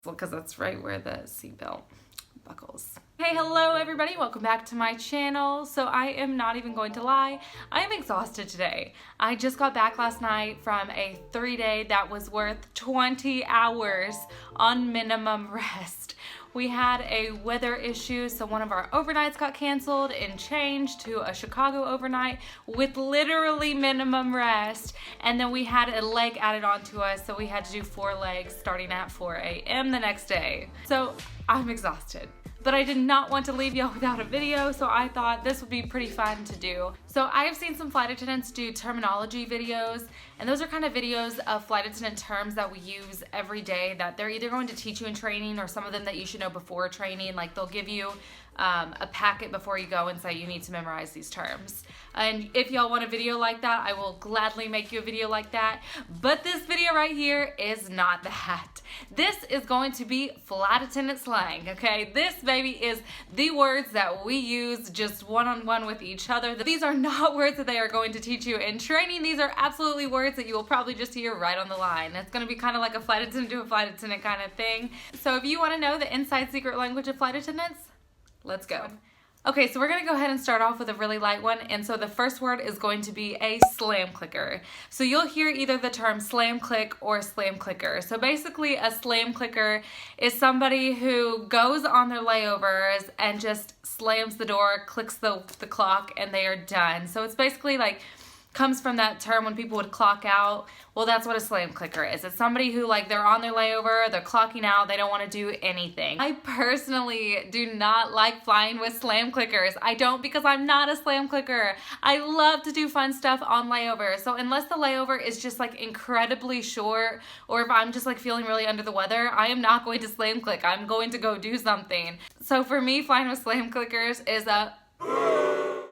because that's right where the seatbelt buckles. Hey, hello everybody, welcome back to my channel. So I am not even going to lie, I am exhausted today. I just got back last night from a 3-day that was worth 20 hours on minimum rest. We had a weather issue, so one of our overnights got canceled and changed to a Chicago overnight with literally minimum rest. And then we had a leg added onto us, so we had to do 4 legs starting at 4 a.m. the next day. So I'm exhausted. But I did not want to leave y'all without a video, so I thought this would be pretty fun to do. So I have seen some flight attendants do terminology videos, and those are kind of videos of flight attendant terms that we use every day that they're either going to teach you in training or some of them that you should know before training. Like they'll give you a packet before you go and say you need to memorize these terms. And if y'all want a video like that, I will gladly make you a video like that. But this video right here is not that. This is going to be flight attendant slang, okay? This baby is the words that we use just one-on-one with each other. These are not words that they are going to teach you in training. These are absolutely words that you will probably just hear right on the line. It's going to be kind of like a flight attendant to a flight attendant kind of thing. So if you want to know the inside secret language of flight attendants, let's go. Okay, so we're gonna go ahead and start off with a really light one, and so the first word is going to be a slam clicker. So you'll hear either the term slam click or slam clicker. So basically a slam clicker is somebody who goes on their layovers and just slams the door, clicks the clock, and they are done. So it's basically like, comes from that term when people would clock out. Well, that's what a slam clicker is. It's somebody who, like, they're on their layover, they're clocking out, they don't want to do anything. I personally do not like flying with slam clickers. I don't, because I'm not a slam clicker. I love to do fun stuff on layover. So unless the layover is just like incredibly short, or if I'm just like feeling really under the weather, I am not going to slam click. I'm going to go do something. So for me, flying with slam clickers is a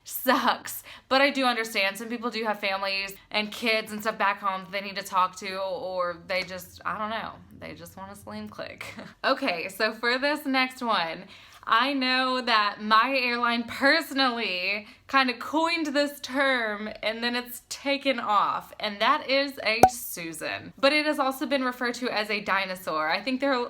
sucks. But I do understand some people do have families and kids and stuff back home that they need to talk to, or they just, I don't know, they just want to slam click. Okay, so for this next one, I know that my airline personally kind of coined this term and then it's taken off, and that is a Susan. But it has also been referred to as a dinosaur. I think they're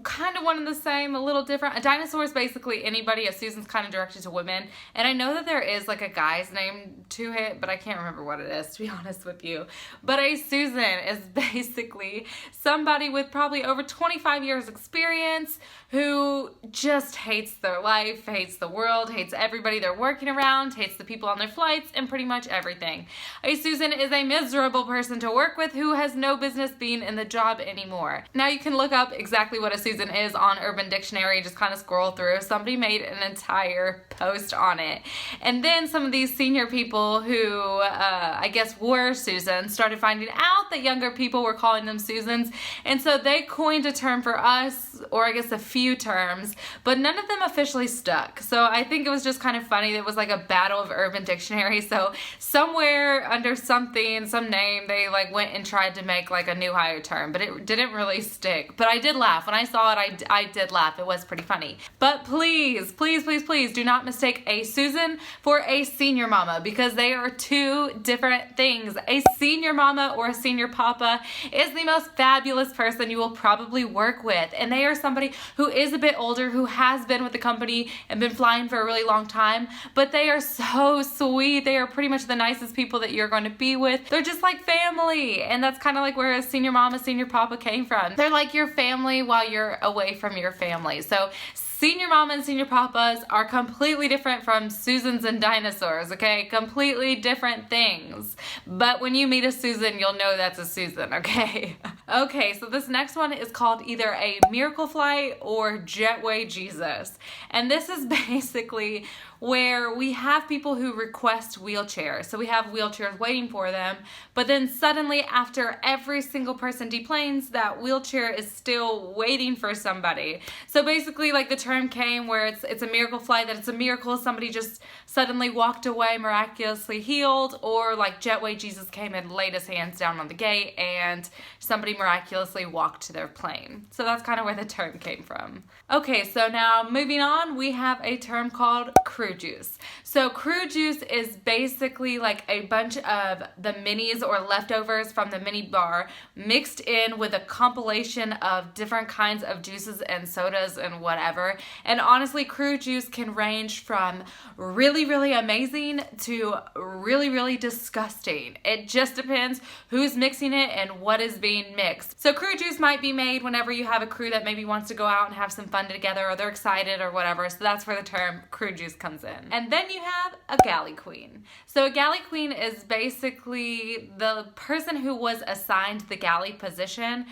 kind of one and the same, a little different. A dinosaur is basically anybody. A Susan's kind of directed to women. And I know that there is like a guy's name to it, but I can't remember what it is, to be honest with you. But a Susan is basically somebody with probably over 25 years experience who just hates their life, hates the world, hates everybody they're working around, hates the people on their flights, and pretty much everything. A Susan is a miserable person to work with who has no business being in the job anymore. Now you can look up exactly what a Susan is on Urban Dictionary, just kind of scroll through. Somebody made an entire post on it. And then some of these senior people who I guess were Susans started finding out that younger people were calling them Susans, and so they coined a term for us, or I guess a few terms, but none of them officially stuck. So I think it was just kind of funny. It was like a battle of Urban Dictionary. So somewhere under something, some name, they like went and tried to make like a new hire term, but it didn't really stick. But I did laugh. When I saw it, I did laugh. It was pretty funny. But please, please, please, please do not mistake a Susan for a senior mama, because they are two different things. A senior mama or a senior papa is the most fabulous person you will probably work with. And they are somebody who is a bit older, who has been with the company and been flying for a really long time, but they are so sweet. They are pretty much the nicest people that you're going to be with. They're just like family. And that's kind of like where a senior mama, senior papa came from. They're like your family while you're away from your family. So senior mama and senior papas are completely different from Susans and dinosaurs, okay? Completely different things. But when you meet a Susan, you'll know that's a Susan, okay? Okay, so this next one is called either a miracle flight or jetway Jesus. And this is basically where we have people who request wheelchairs. So we have wheelchairs waiting for them, but then suddenly after every single person deplanes, that wheelchair is still waiting for somebody. So basically like the term came where it's a miracle flight, that it's a miracle somebody just suddenly walked away miraculously healed, or like jetway Jesus came and laid his hands down on the gate and somebody miraculously walked to their plane. So that's kind of where the term came from. Okay, so now moving on, we have a term called Cru Cru Juice. So Cru Juice is basically like a bunch of the minis or leftovers from the mini bar mixed in with a compilation of different kinds of juices and sodas and whatever. And honestly, Cru Juice can range from really, really amazing to really, really disgusting. It just depends who's mixing it and what is being mixed. So Cru Juice might be made whenever you have a crew that maybe wants to go out and have some fun together, or they're excited or whatever. So that's where the term Cru Juice comes in. And then you have a Galley Queen. So a Galley Queen is basically the person who was assigned the galley position,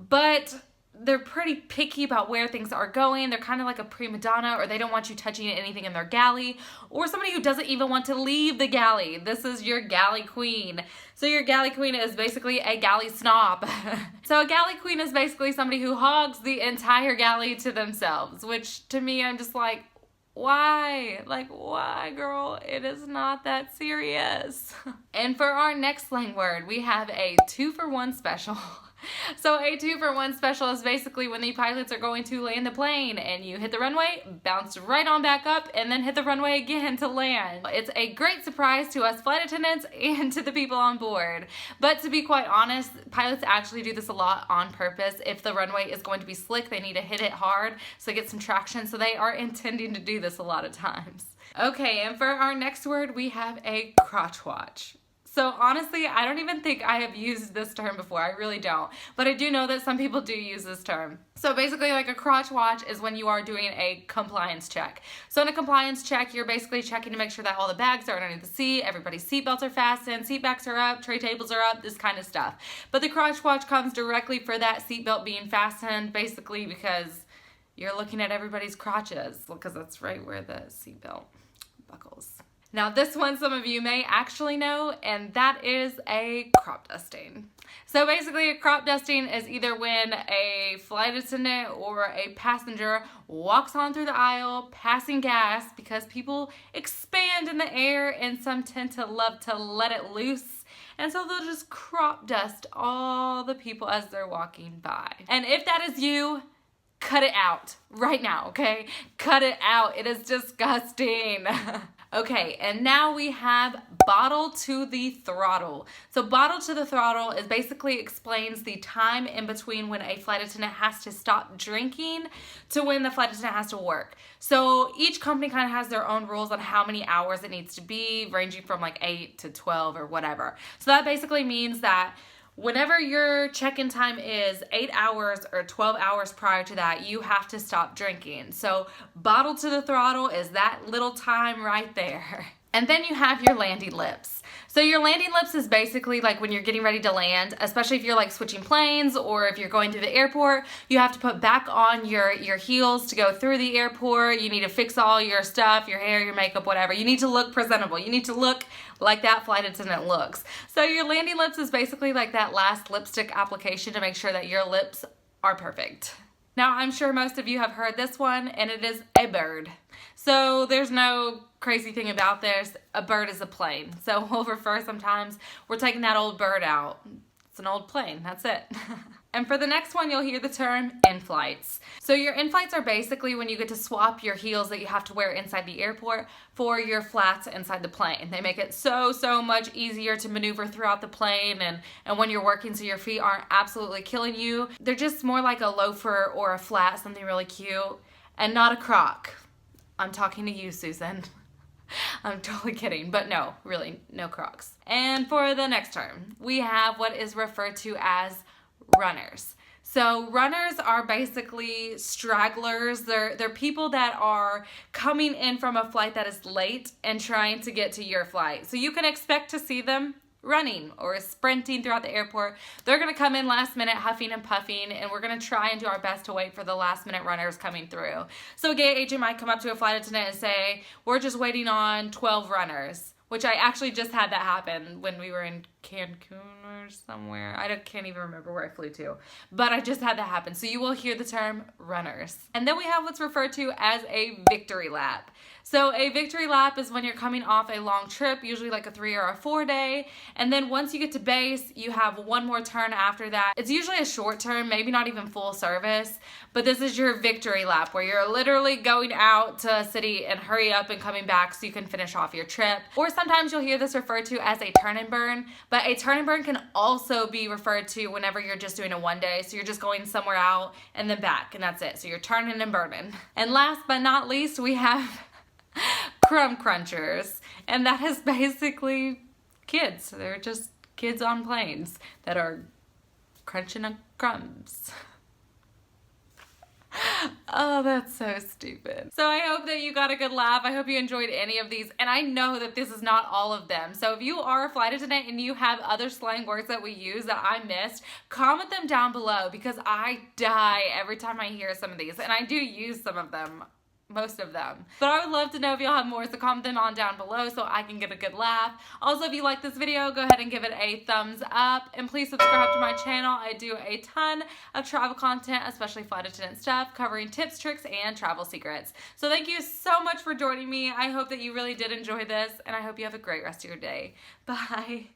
but they're pretty picky about where things are going. They're kind of like a prima donna, or they don't want you touching anything in their galley, or somebody who doesn't even want to leave the galley. This is your Galley Queen. So your Galley Queen is basically a galley snob. So a Galley Queen is basically somebody who hogs the entire galley to themselves, which to me, I'm just like, why? Like, why, girl? It is not that serious. And for our next slang word, we have a 2-for-1 special. So a 2-for-1 special is basically when the pilots are going to land the plane and you hit the runway, bounce right on back up, and then hit the runway again to land. It's a great surprise to us flight attendants and to the people on board. But to be quite honest, pilots actually do this a lot on purpose. If the runway is going to be slick, they need to hit it hard so get some traction. So they are intending to do this a lot of times. Okay, and for our next word, we have a crotch watch. So honestly, I don't even think I have used this term before. I really don't. But I do know that some people do use this term. So basically, like, a crotch watch is when you are doing a compliance check. So in a compliance check, you're basically checking to make sure that all the bags are underneath the seat, everybody's seatbelts are fastened, seat backs are up, tray tables are up, this kind of stuff. But the crotch watch comes directly for that seatbelt being fastened, basically because you're looking at everybody's crotches, because that's right where the seatbelt buckles. Now this one some of you may actually know, and that is a crop dusting. So basically a crop dusting is either when a flight attendant or a passenger walks on through the aisle passing gas, because people expand in the air and some tend to love to let it loose. And so they'll just crop dust all the people as they're walking by. And if that is you, cut it out right now, okay? Cut it out. It is disgusting. Okay, and now we have bottle to the throttle. So bottle to the throttle is basically explains the time in between when a flight attendant has to stop drinking to when the flight attendant has to work. So each company kind of has their own rules on how many hours it needs to be, ranging from like 8 to 12 or whatever. So that basically means that whenever your check-in time is 8 hours or 12 hours prior to that, you have to stop drinking. So bottle to the throttle is that little time right there. And then you have your landing lips. So your landing lips is basically like when you're getting ready to land, especially if you're like switching planes or if you're going to the airport, you have to put back on your heels to go through the airport. You need to fix all your stuff, your hair, your makeup, whatever. You need to look presentable. You need to look like that flight attendant looks. So your landing lips is basically like that last lipstick application to make sure that your lips are perfect. Now, I'm sure most of you have heard this one, and it is a bird. So there's no crazy thing about this. A bird is a plane. So we'll refer sometimes, we're taking that old bird out. It's an old plane, that's it. And for the next one, you'll hear the term in-flights. So your in-flights are basically when you get to swap your heels that you have to wear inside the airport for your flats inside the plane. They make it so much easier to maneuver throughout the plane and when you're working so your feet aren't absolutely killing you. They're just more like a loafer or a flat, something really cute, and not a croc. I'm talking to you, Susan. I'm totally kidding, but no, really, no Crocs. And for the next term, we have what is referred to as runners. So runners are basically stragglers. They're people that are coming in from a flight that is late and trying to get to your flight. So you can expect to see them running or sprinting throughout the airport. They're going to come in last minute huffing and puffing, and we're going to try and do our best to wait for the last minute runners coming through. So a gate agent might come up to a flight attendant and say, we're just waiting on 12 runners, which I actually just had that happen when we were in Cancun or somewhere. Can't even remember where I flew to. But I just had that happen. So you will hear the term runners. And then we have what's referred to as a victory lap. So a victory lap is when you're coming off a long trip, usually like a 3 or a 4 day. And then once you get to base, you have one more turn after that. It's usually a short turn, maybe not even full service. But this is your victory lap where you're literally going out to a city and hurry up and coming back so you can finish off your trip. Or sometimes you'll hear this referred to as a turn and burn. But a turn and burn can also be referred to whenever you're just doing a 1 day. So you're just going somewhere out and then back, and that's it. So you're turning and burning. And last but not least, we have crumb crunchers. And that is basically kids. They're just kids on planes that are crunching on crumbs. Oh, that's so stupid. So I hope that you got a good laugh. I hope you enjoyed any of these. And I know that this is not all of them. So if you are a flight attendant and you have other slang words that we use that I missed, comment them down below because I die every time I hear some of these. And I do use some of them. Most of them. But I would love to know if y'all have more, so comment them on down below so I can get a good laugh. Also, if you like this video, go ahead and give it a thumbs up. And please subscribe to my channel. I do a ton of travel content, especially flight attendant stuff, covering tips, tricks, and travel secrets. So thank you so much for joining me. I hope that you really did enjoy this, and I hope you have a great rest of your day. Bye.